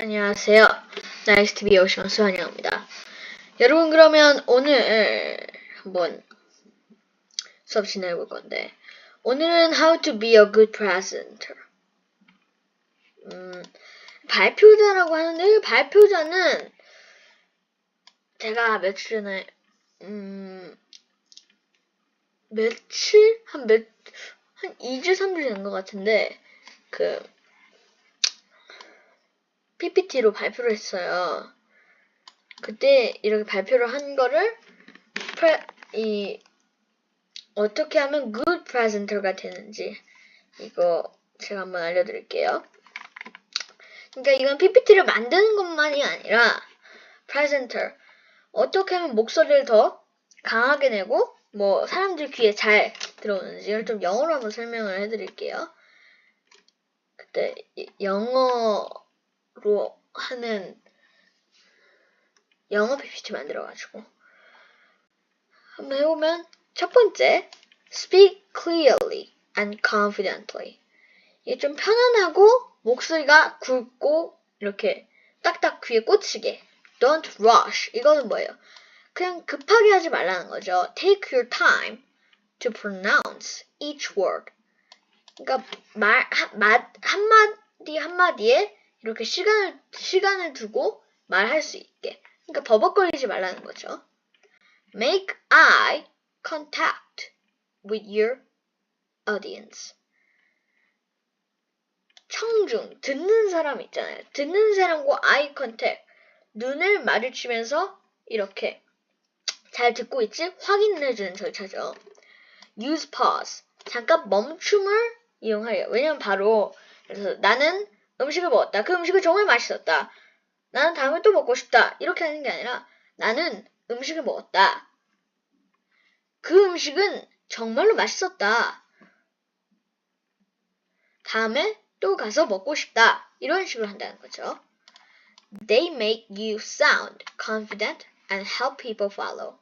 안녕하세요. 나이스TV에 오신 것을 환영합니다. 여러분, 그러면 오늘 한번 수업 진행해볼 건데, 오늘은 How to be a good presenter. 발표자라고 하는데, 발표자는 제가 며칠 전에 한 2주, 3주 된 것 같은데, PPT로 발표를 했어요. 그때 이렇게 발표를 한 거를 어떻게 하면 good presenter가 되는지 이거 제가 한번 알려드릴게요. 그러니까 이건 PPT를 만드는 것만이 아니라 presenter 어떻게 하면 목소리를 더 강하게 내고 뭐 사람들 귀에 잘 들어오는지 이걸 좀 영어로 한번 설명을 해드릴게요. 그때 영어로 하는 영어 PPT 만들어가지고 한번 해보면 첫 번째, speak clearly and confidently. 이게 좀 편안하고 목소리가 굵고 이렇게 딱딱 귀에 꽂히게. Don't rush. 이거는 뭐예요? 그냥 급하게 하지 말라는 거죠. Take your time to pronounce each word. 그러니까 한마디 한마디에 이렇게 시간을 두고 말할 수 있게. 그러니까 버벅거리지 말라는 거죠. Make eye contact with your audience. 청중, 듣는 사람 있잖아요. 듣는 사람과 eye contact, 눈을 마주치면서 이렇게 잘 듣고 있지? 확인해주는 절차죠. Use pause, 잠깐 멈춤을 이용하래요. 왜냐면 바로 그래서 나는 음식을 먹었다. 그 음식이 정말 맛있었다. 나는 다음에 또 먹고 싶다. 이렇게 하는 게 아니라 나는 음식을 먹었다. 그 음식은 정말로 맛있었다. 다음에 또 가서 먹고 싶다. 이런 식으로 한다는 거죠. They make you sound confident and help people follow.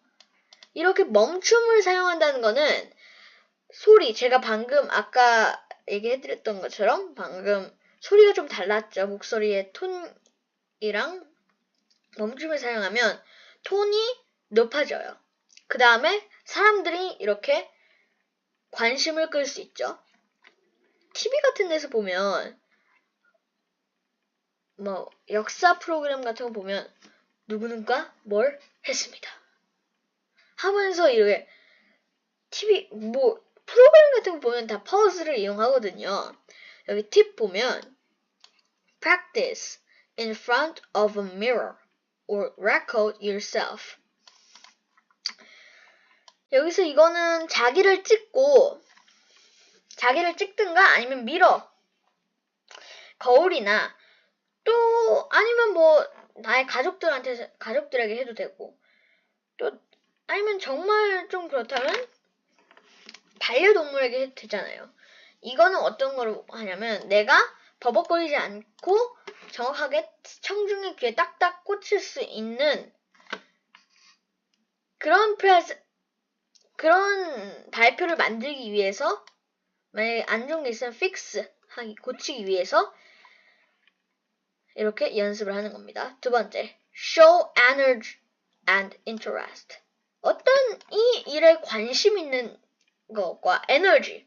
이렇게 멈춤을 사용한다는 거는 소리, 제가 방금 아까 얘기해드렸던 것처럼 방금 소리가 좀 달랐죠. 목소리의 톤이랑 멈춤을 사용하면 톤이 높아져요. 그 다음에 사람들이 이렇게 관심을 끌 수 있죠. TV 같은 데서 보면 뭐 역사 프로그램 같은 거 보면 누구누가 뭘 했습니다 하면서 이렇게 TV 뭐 프로그램 같은 거 보면 다 퍼즐을 이용하거든요. 여기 팁 보면 practice in front of a mirror or record yourself. 여기서 이거는 자기를 찍든가 아니면 미러, 거울이나 또 아니면 뭐 나의 가족들에게 해도 되고 또 아니면 정말 좀 그렇다면 반려동물에게 해도 되잖아요. 이거는 어떤 걸 하냐면 내가 버벅거리지 않고 정확하게 청중의 귀에 딱딱 꽂힐 수 있는 그런 발표를 만들기 위해서 만약에 안 좋은 게 있으면 고치기 위해서 이렇게 연습을 하는 겁니다. 두 번째, show energy and interest. 어떤 이 일에 관심 있는 것과 에너지를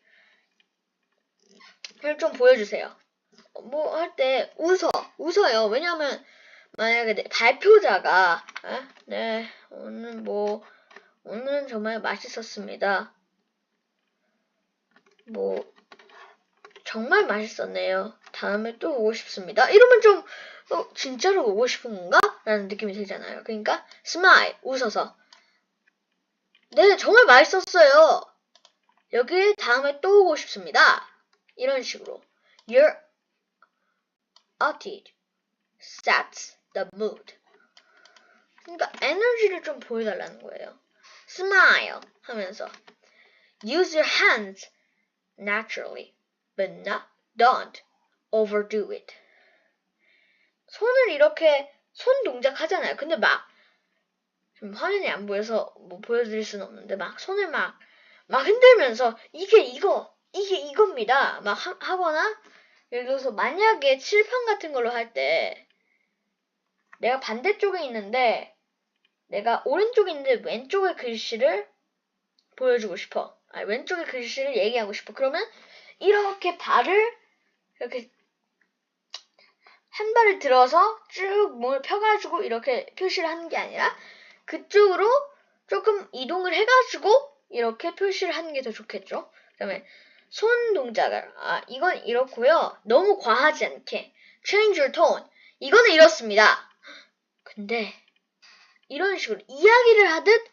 좀 보여주세요. 뭐 할 때 웃어요. 왜냐하면 만약에 발표자가 네 오늘은 정말 맛있었습니다. 뭐 정말 맛있었네요. 다음에 또 오고 싶습니다. 이러면 좀 진짜로 오고 싶은 건가? 라는 느낌이 들잖아요. 그러니까 smile, 웃어서 네, 정말 맛있었어요. 여기 다음에 또 오고 싶습니다. 이런 식으로 Your attitude sets the mood. 그러니까 에너지를 좀 보여달라는 거예요. Smile 하면서 Use your hands naturally, but don't overdo it. 손을 이렇게 손 동작 하잖아요. 근데 좀 화면이 안 보여서 뭐 보여드릴 수는 없는데 손을 막 흔들면서 이게 이겁니다. 막 하거나 예를 들어서 만약에 칠판 같은 걸로 할 때 내가 반대쪽에 있는데 내가 오른쪽에 있는데 왼쪽의 글씨를 보여주고 싶어. 왼쪽의 글씨를 얘기하고 싶어. 그러면 이렇게 발을 이렇게 한 발을 들어서 쭉 몸을 펴가지고 이렇게 표시를 하는 게 아니라 그쪽으로 조금 이동을 해가지고 이렇게 표시를 하는 게 더 좋겠죠. 그다음에 손 동작을 이건 이렇고요. 너무 과하지 않게 change your tone. 이거는 이렇습니다. 근데 이런 식으로 이야기를 하듯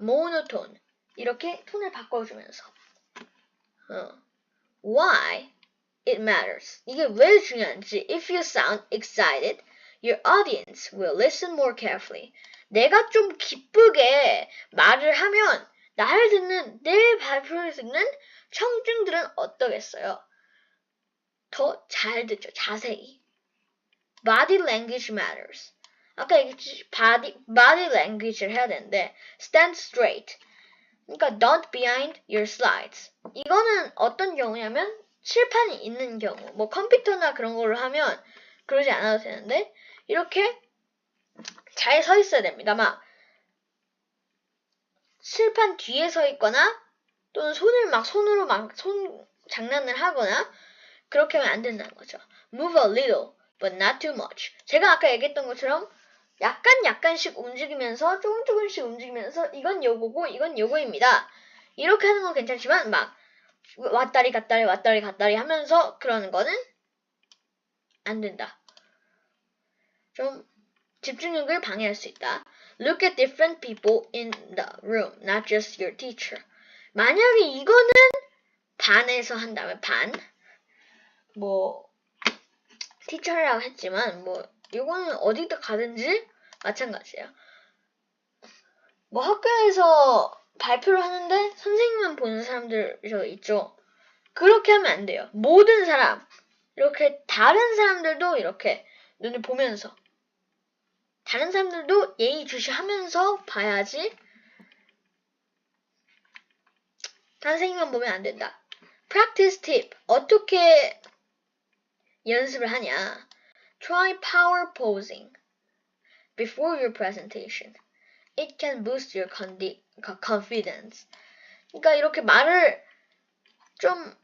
monotone 이렇게 톤을 바꿔주면서 why it matters. 이게 왜 중요한지. If you sound excited, your audience will listen more carefully. 내가 좀 기쁘게 말을 하면 나를 듣는, 내 발표를 듣는 청중들은 어떠겠어요? 더 잘 듣죠. 자세히. Body language matters. 아까 얘기했지. body language를 해야 되는데 stand straight. 그러니까 don't behind your slides. 이거는 어떤 경우냐면 칠판이 있는 경우. 뭐 컴퓨터나 그런 걸로 하면 그러지 않아도 되는데 이렇게 잘 서 있어야 됩니다. 막 칠판 뒤에 서 있거나 또는 손으로 손 장난을 하거나 그렇게 하면 안 된다는 거죠. Move a little, but not too much. 제가 아까 얘기했던 것처럼 약간씩 움직이면서 조금씩 움직이면서 이건 요거고 이건 요거입니다. 이렇게 하는 건 괜찮지만 막 왔다리 갔다리 하면서 그러는 거는 안 된다. 좀 집중력을 방해할 수 있다. Look at different people in the room, not just your teacher. 만약에 이거는 반에서 한다면 티처라고 했지만 이거는 어디다 가든지 마찬가지예요. 학교에서 발표를 하는데 선생님만 보는 사람들 있죠. 그렇게 하면 안 돼요. 모든 사람, 이렇게 다른 사람들도 이렇게 눈을 보면서 다른 사람들도 예의주시하면서 봐야지 선생님만 보면 안 된다. Practice tip. 어떻게 연습을 하냐. Try power posing before your presentation. It can boost your confidence. 그러니까 이렇게 말을 좀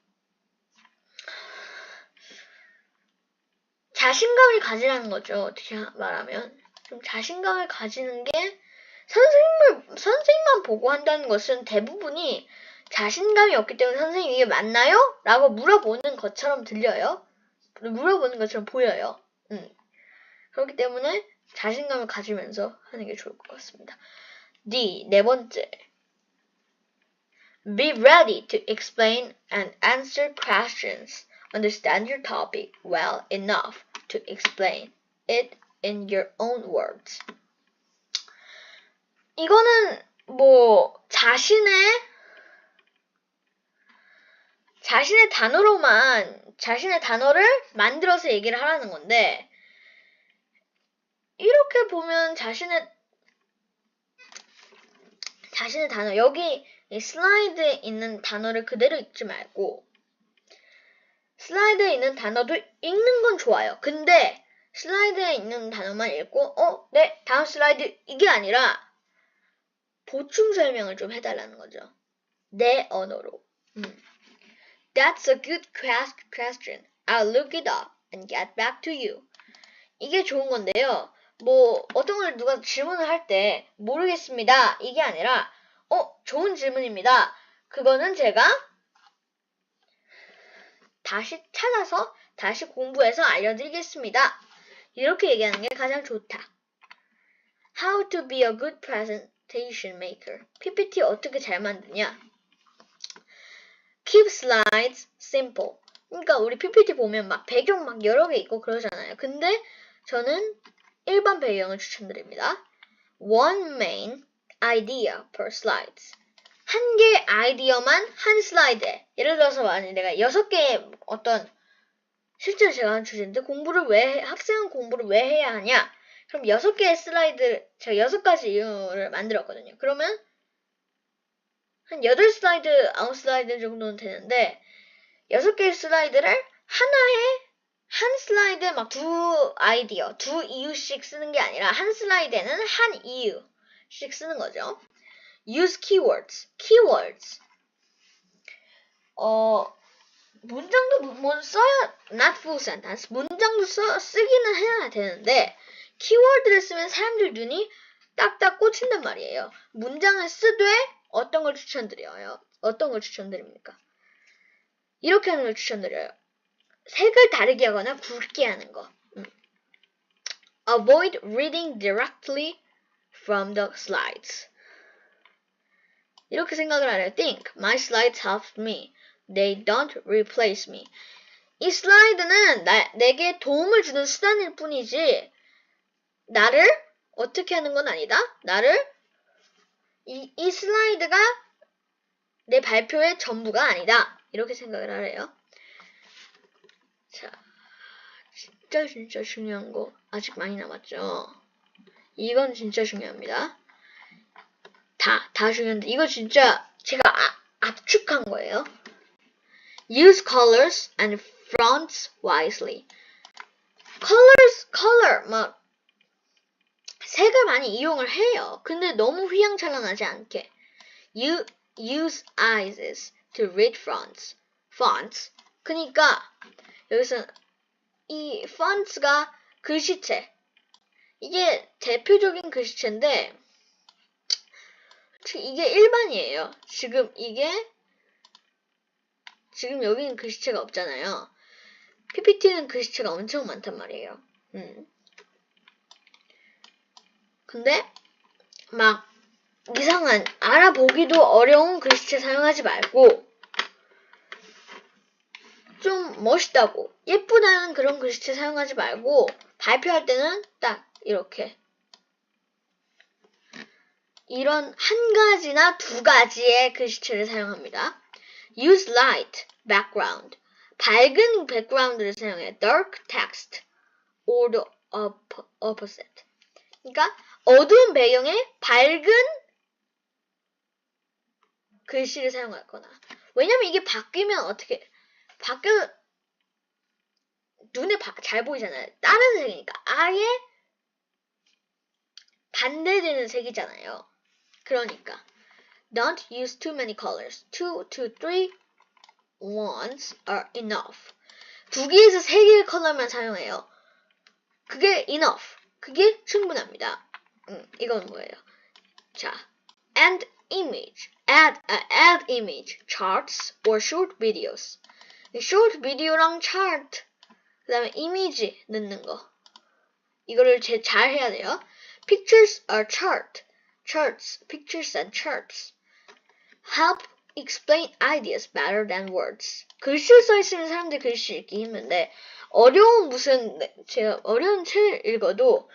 자신감을 가지라는 거죠. 어떻게 말하면. 좀 자신감을 가지는 게 선생님만 보고 한다는 것은 대부분이 자신감이 없기 때문에 선생님 이게 맞나요? 라고 물어보는 것처럼 들려요. 물어보는 것처럼 보여요. 그렇기 때문에 자신감을 가지면서 하는 게 좋을 것 같습니다. 네 번째. Be ready to explain and answer questions. Understand your topic well enough to explain it in your own words. 이거는 자신의 단어를 만들어서 얘기를 하라는 건데 이렇게 보면 자신의 단어 여기 슬라이드에 있는 단어를 그대로 읽지 말고 슬라이드에 있는 단어도 읽는 건 좋아요. 근데 슬라이드에 있는 단어만 읽고 네, 다음 슬라이드 이게 아니라 보충 설명을 좀 해달라는 거죠. 내 언어로. That's a good question. I'll look it up and get back to you. 이게 좋은 건데요. 어떤 걸 누가 질문을 할 때 모르겠습니다. 이게 아니라 좋은 질문입니다. 그거는 제가 다시 찾아서 다시 공부해서 알려드리겠습니다. 이렇게 얘기하는 게 가장 좋다. How to be a good presentation maker. PPT 어떻게 잘 만드냐? Keep slides simple. 그러니까 우리 PPT 보면 배경 여러 개 있고 그러잖아요. 근데 저는 일반 배경을 추천드립니다. One main idea per slides. 한 개의 아이디어만 한 슬라이드에. 예를 들어서 만약에 내가 6개의 실제로 제가 한 주제인데 학생은 공부를 왜 해야 하냐? 그럼 6개의 슬라이드, 제가 6가지 이유를 만들었거든요. 그러면 한 8슬라이드, 9슬라이드 정도는 되는데 6개의 슬라이드를 하나의 한 슬라이드에 막 두 아이디어, 두 이유씩 쓰는 게 아니라 한 슬라이드에는 한 이유씩 쓰는 거죠. Use keywords. Keywords. 문장도 뭐 써야 not full sentence. 문장도 쓰기는 해야 되는데 키워드를 쓰면 사람들 눈이 딱딱 꽂힌단 말이에요. 문장을 쓰되 어떤 걸 추천드려요? 어떤 걸 추천드립니까? 이렇게 하는 걸 추천드려요. 색을 다르게 하거나 굵게 하는 거. Avoid reading directly from the slides. 이렇게 생각을 하래요. Think. My slides help me. They don't replace me. 이 슬라이드는 내게 도움을 주는 수단일 뿐이지 나를 어떻게 하는 건 아니다. 이 슬라이드가 내 발표의 전부가 아니다. 이렇게 생각을 하래요. 자, 진짜 중요한 거 아직 많이 남았죠. 이건 진짜 중요합니다. 다 중요한데 이거 진짜 제가 압축한 거예요. Use colors and fonts wisely. color 막 색을 많이 이용을 해요. 근데 너무 휘황찬란하지 않게. Use eyes to read fonts. 그러니까 여기서 이 fonts가 글씨체. 이게 대표적인 글씨체인데 이게 일반이에요. 지금 여기는 글씨체가 없잖아요. PPT는 글씨체가 엄청 많단 말이에요. 근데 막 이상한 알아보기도 어려운 글씨체 사용하지 말고 좀 멋있다고 예쁘다는 그런 글씨체 사용하지 말고 발표할 때는 딱 이렇게 이런 한 가지나 두 가지의 글씨체를 사용합니다. Use light background. 밝은 백그라운드를 사용해. Dark text or the opposite. 그러니까 어두운 배경에 밝은 글씨를 사용하거나. 왜냐면 이게 바뀌면 눈에 잘 보이잖아요. 다른 색이니까 아예 반대되는 색이잖아요. 그러니까 don't use too many colors. 2 to 3 ones are enough. 2개에서 3개의 컬러만 사용해요. 그게 enough. 그게 충분합니다. 이건 뭐예요? 자, add image, charts or short videos. short video랑 chart, 그 다음에 이미지 넣는 거. 이거를 잘 해야 돼요. Pictures are charts, pictures and charts. Help explain ideas better than words. 글씨를 써있으면 사람들이 글씨 읽기 힘든데 제가 어려운 책을 읽어도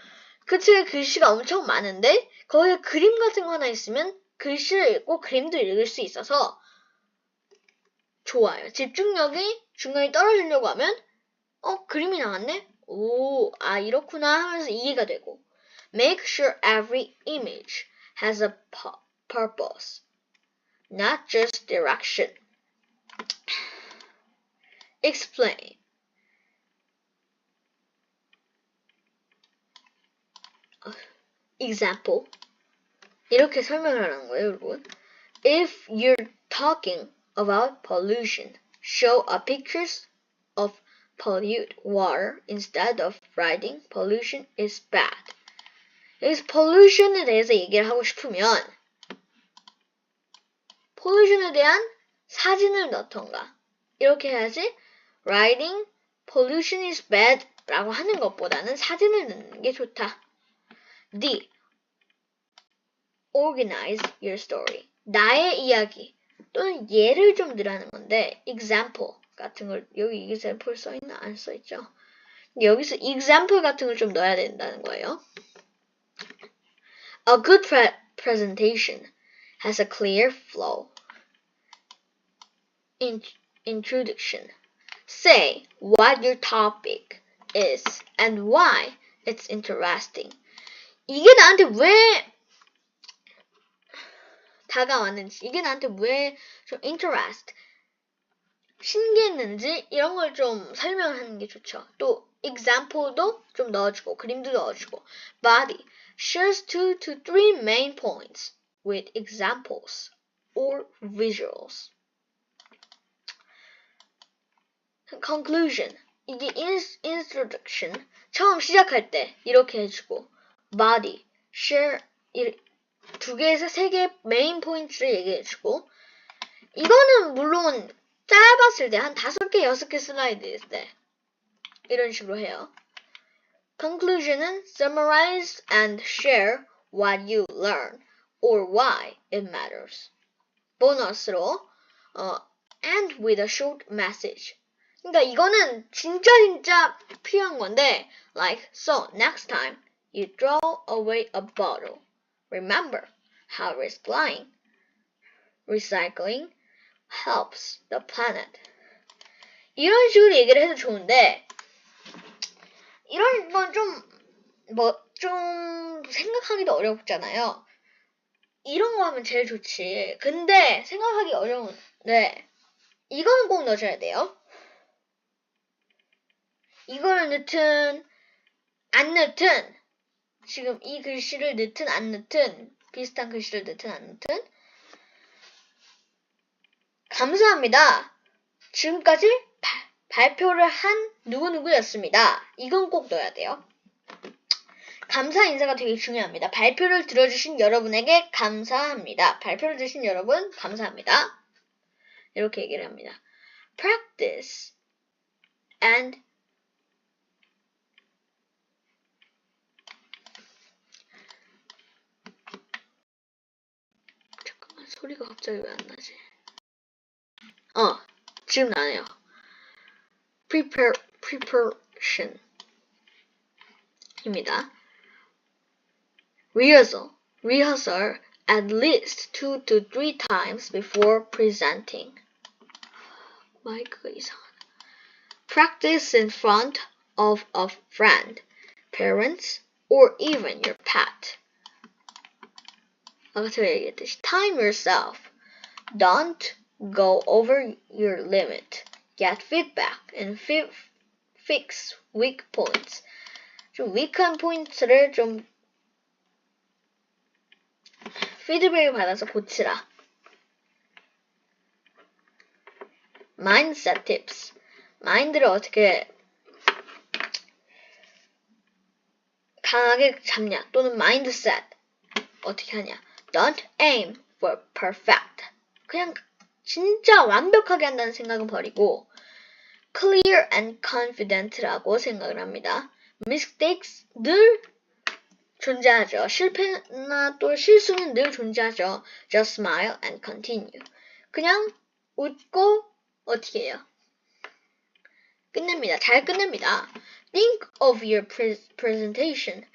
그 책에 글씨가 엄청 많은데 거기에 그림 같은 거 하나 있으면 글씨를 읽고 그림도 읽을 수 있어서 좋아요. 집중력이 중간에 떨어지려고 하면 그림이 나왔네? 이렇구나 하면서 이해가 되고. Make sure every image has a purpose, not just direction. Explain. Example. 이렇게 설명을 하는 거예요, 여러분. If you're talking about pollution, show a pictures of pollute water instead of writing pollution is bad. 여기서 pollution에 대해서 얘기를 하고 싶으면 pollution에 대한 사진을 넣던가 이렇게 해야지 writing pollution is bad 라고 하는 것보다는 사진을 넣는 게 좋다. D. Organize your story. 나의 이야기 또는 예를 좀 들라는 건데 example 같은 걸 여기 example 써있나? 안 써있죠? 여기서 example 같은 걸 좀 넣어야 된다는 거예요. A good presentation has a clear flow. Introduction. Say what your topic is and why it's interesting. 이게 나한테 왜 다가왔는지, 이게 나한테 왜 좀 interest, 신기했는지 이런 걸 좀 설명을 하는 게 좋죠. 또 example도 좀 넣어주고 그림도 넣어주고 body shares 2 to 3 main points with examples or visuals. conclusion 이게 introduction 처음 시작할 때 이렇게 해주고 body share 두 개에서 세 개의 메인 포인트를 얘기해주고 이거는 물론 짧았을 때 한 5개, 6개 슬라이드일 때 이런 식으로 해요. conclusion은 summarize and share what you learn or why it matters. 보너스로 end with a short message. 그러니까 이거는 진짜 필요한 건데 like so next time you throw away a bottle remember how recycling helps the planet. 이런 식으로 얘기를 해도 좋은데 이런 건 좀 생각하기도 어렵잖아요. 이런 거 하면 제일 좋지. 근데 생각하기 어려운데 이거는 꼭 넣어줘야 돼요. 이거를 넣든 안 넣든 지금 이 글씨를 넣든 안 넣든 비슷한 글씨를 넣든 안 넣든 감사합니다. 지금까지 발표를 한 누구누구였습니다. 이건 꼭 넣어야 돼요. 감사 인사가 되게 중요합니다. 발표를 들어주신 여러분에게 감사합니다. 발표를 들으신 여러분 감사합니다. 이렇게 얘기를 합니다. Practice and 잠깐만 소리가 갑자기 왜 안 나지? 지금 나네요. Preparation 입니다. Rehearsal at least 2 to 3 times before presenting. 마이크가 이상하다. Practice in front of a friend, parents, or even your pet. 아까 제가 얘기했듯이 time yourself. Don't go over your limit. Get feedback and fix weak points. 좀 weak한 포인트를 좀 피드백을 받아서 고치라. Mindset tips. 마인드를 어떻게 강하게 잡냐 또는 mindset 어떻게 하냐. Don't aim for perfect. 그냥 진짜 완벽하게 한다는 생각은 버리고 clear and confident라고 생각을 합니다. Mistakes 늘 존재하죠. 실패나 또 실수는 늘 존재하죠. Just smile and continue. 그냥 웃고 어떻게 해요? 끝냅니다. 잘 끝냅니다. Think of your presentation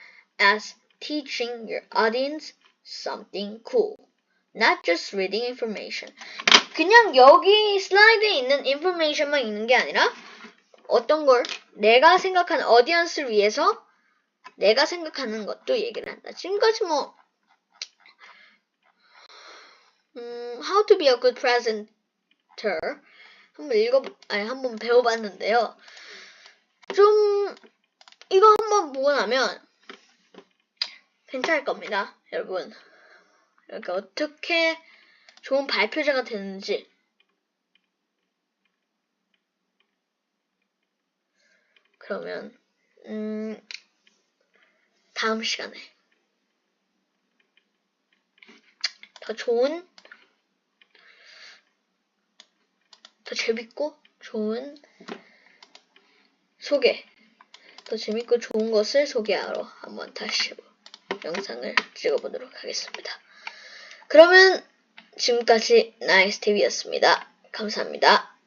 as teaching your audience something cool. Not just reading information. 그냥 여기 슬라이드에 있는 information만 읽는 게 아니라 어떤 걸 내가 생각하는 어디언스를 위해서 내가 생각하는 것도 얘기를 한다. 지금까지 How to be a good presenter 한번 배워봤는데요. 좀 이거 한번 보고 나면 괜찮을 겁니다, 여러분. 그러니까 어떻게 좋은 발표자가 되는지 그러면 다음 시간에 더 재밌고 좋은 더 재밌고 좋은 것을 소개하러 한번 다시 영상을 찍어보도록 하겠습니다. 그러면 지금까지 나이스TV였습니다. 감사합니다.